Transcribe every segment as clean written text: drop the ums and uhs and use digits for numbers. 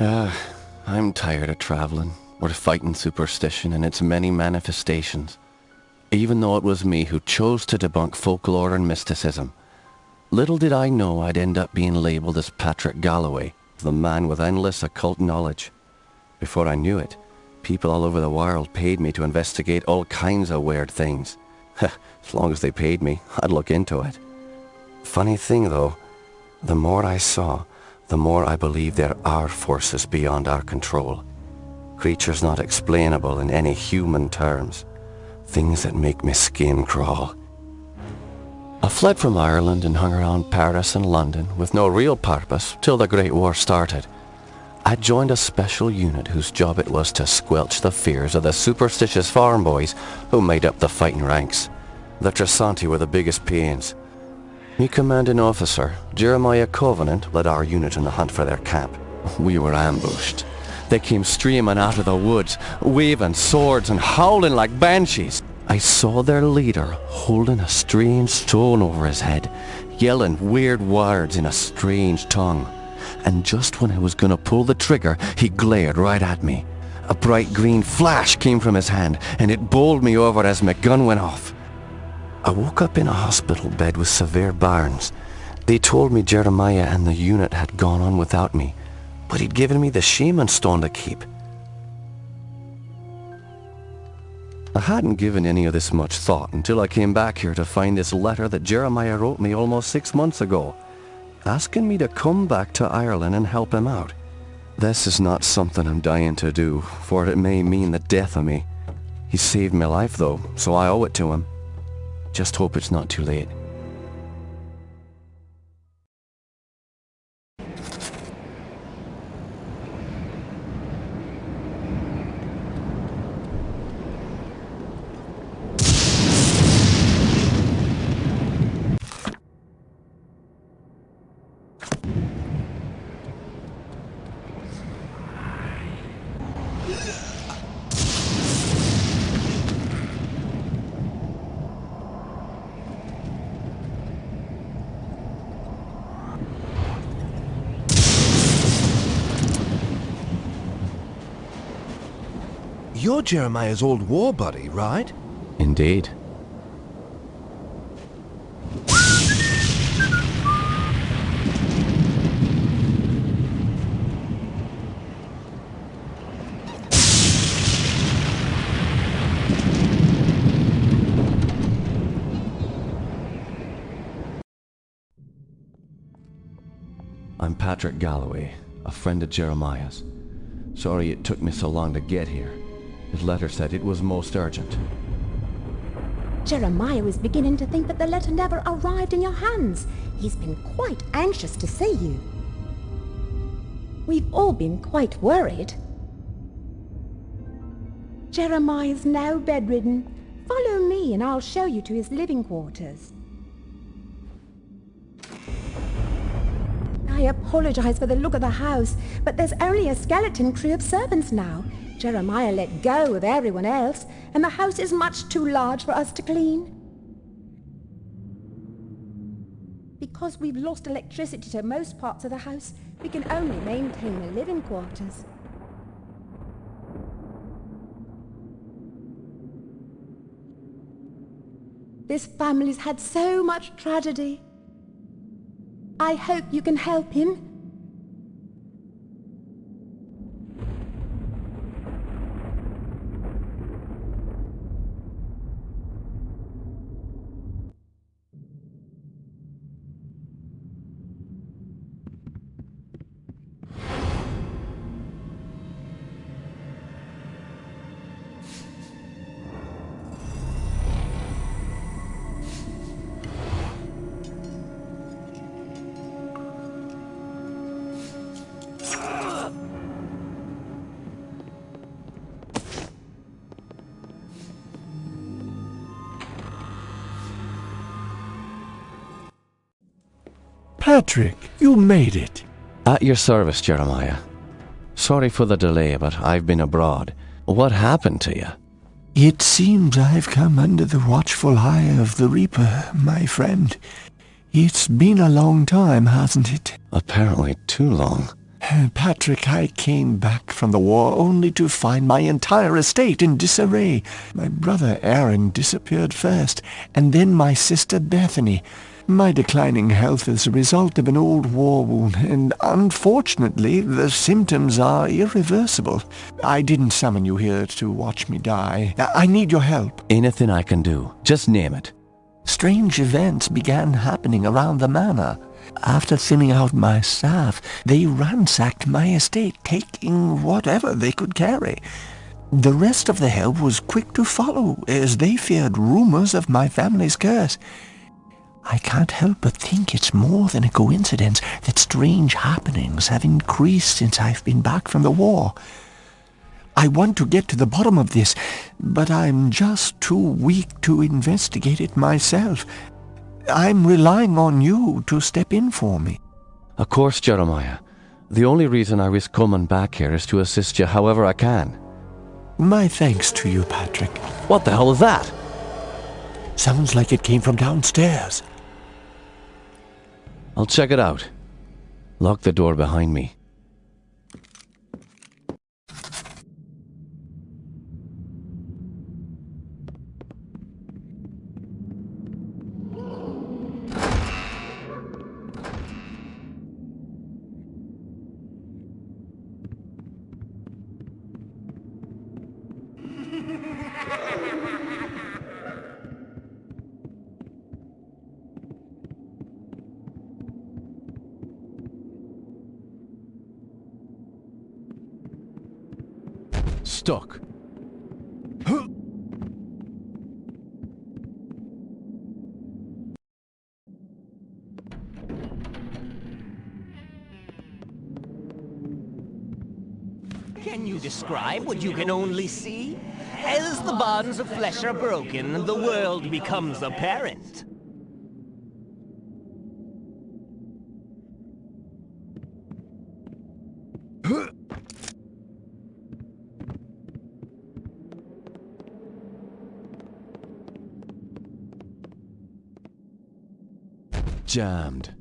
I'm tired of traveling, or fighting superstition in its many manifestations. Even though it was me who chose to debunk folklore and mysticism, little did I know I'd end up being labelled as Patrick Galloway, the man with endless occult knowledge. Before I knew it, people all over the world paid me to investigate all kinds of weird things. As long as they paid me, I'd look into it. Funny thing though, the more I saw, the more I believe there are forces beyond our control. Creatures not explainable in any human terms. Things that make my skin crawl. I fled from Ireland and hung around Paris and London with no real purpose till the Great War started. I joined a special unit whose job it was to squelch the fears of the superstitious farm boys who made up the fighting ranks. The Tresanti were the biggest pains. Me commanding officer, Jeremiah Covenant, led our unit in the hunt for their camp. We were ambushed. They came streaming out of the woods, waving swords and howling like banshees. I saw their leader holding a strange stone over his head, yelling weird words in a strange tongue. And just when I was gonna pull the trigger, he glared right at me. A bright green flash came from his hand, and it bowled me over as my gun went off. I woke up in a hospital bed with severe burns. They told me Jeremiah and the unit had gone on without me, but he'd given me the shaman stone to keep. I hadn't given any of this much thought until I came back here to find this letter that Jeremiah wrote me almost 6 months ago, asking me to come back to Ireland and help him out. This is not something I'm dying to do, for it may mean the death of me. He saved my life though, so I owe it to him. Just hope it's not too late. You're Jeremiah's old war buddy, right? Indeed. I'm Patrick Galloway, a friend of Jeremiah's. Sorry it took me so long to get here. His letter said it was most urgent. Jeremiah was beginning to think that the letter never arrived in your hands. He's been quite anxious to see you. We've all been quite worried. Jeremiah's now bedridden. Follow me and I'll show you to his living quarters. I apologize for the look of the house, but there's only a skeleton crew of servants now. Jeremiah let go of everyone else, and the house is much too large for us to clean. Because we've lost electricity to most parts of the house, we can only maintain the living quarters. This family's had so much tragedy. I hope you can help him. Patrick, you made it. At your service, Jeremiah. Sorry for the delay, but I've been abroad. What happened to you? It seems I've come under the watchful eye of the Reaper, my friend. It's been a long time, hasn't it? Apparently too long. Patrick, I came back from the war only to find my entire estate in disarray. My brother Aaron disappeared first, and then my sister Bethany. My declining health is a result of an old war wound, and unfortunately the symptoms are irreversible. I didn't summon you here to watch me die. I need your help. Anything I can do. Just name it. Strange events began happening around the manor. After thinning out my staff, they ransacked my estate, taking whatever they could carry. The rest of the help was quick to follow, as they feared rumors of my family's curse. I can't help but think it's more than a coincidence that strange happenings have increased since I've been back from the war. I want to get to the bottom of this, but I'm just too weak to investigate it myself. I'm relying on you to step in for me. Of course, Jeremiah. The only reason I risk coming back here is to assist you however I can. My thanks to you, Patrick. What the hell is that? Sounds like it came from downstairs. I'll check it out. Lock the door behind me. Stuck. Can you describe what you can only see? As the bonds of flesh are broken, the world becomes apparent. Jammed.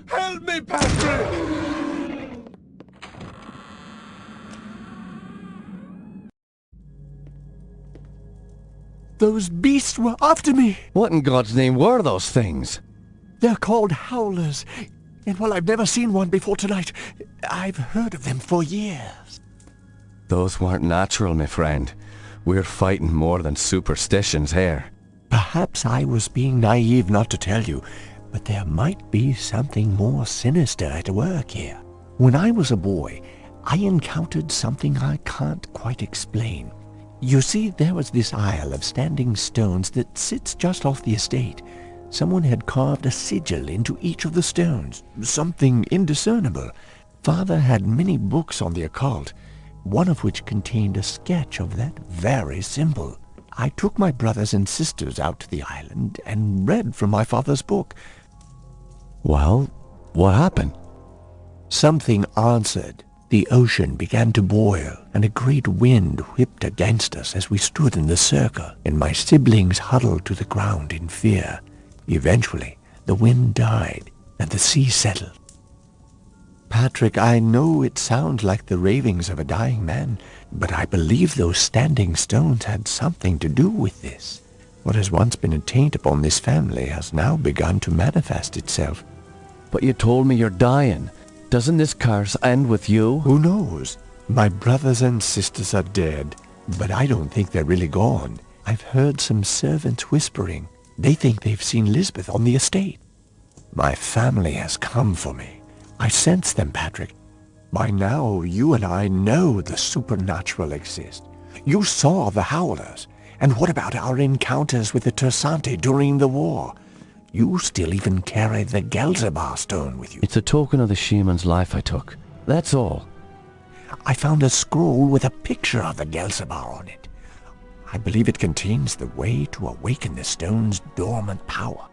Help me, Patrick! Those beasts were after me. What in God's name were those things? They're called howlers. And while I've never seen one before tonight, I've heard of them for years. Those weren't natural, my friend. We're fighting more than superstitions here. Perhaps I was being naive not to tell you, but there might be something more sinister at work here. When I was a boy, I encountered something I can't quite explain. You see, there was this isle of standing stones that sits just off the estate. Someone had carved a sigil into each of the stones, something indiscernible. Father had many books on the occult, one of which contained a sketch of that very symbol. I took my brothers and sisters out to the island and read from my father's book. Well, what happened? Something answered. The ocean began to boil, and a great wind whipped against us as we stood in the circle, and my siblings huddled to the ground in fear. Eventually, the wind died, and the sea settled. Patrick, I know it sounds like the ravings of a dying man, but I believe those standing stones had something to do with this. What has once been a taint upon this family has now begun to manifest itself. But you told me you're dying. Doesn't this curse end with you? Who knows? My brothers and sisters are dead, but I don't think they're really gone. I've heard some servants whispering. They think they've seen Lisbeth on the estate. My family has come for me. I sense them, Patrick. By now, you and I know the supernatural exists. You saw the Howlers. And what about our encounters with the Tersante during the war? You still even carry the Gelzebah stone with you. It's a token of the shaman's life I took. That's all. I found a scroll with a picture of the Gelzebah on it. I believe it contains the way to awaken the stone's dormant power.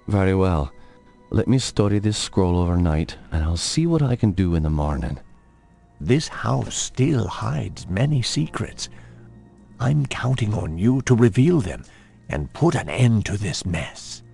Very well. Let me study this scroll overnight, and I'll see what I can do in the morning. This house still hides many secrets. I'm counting on you to reveal them and put an end to this mess.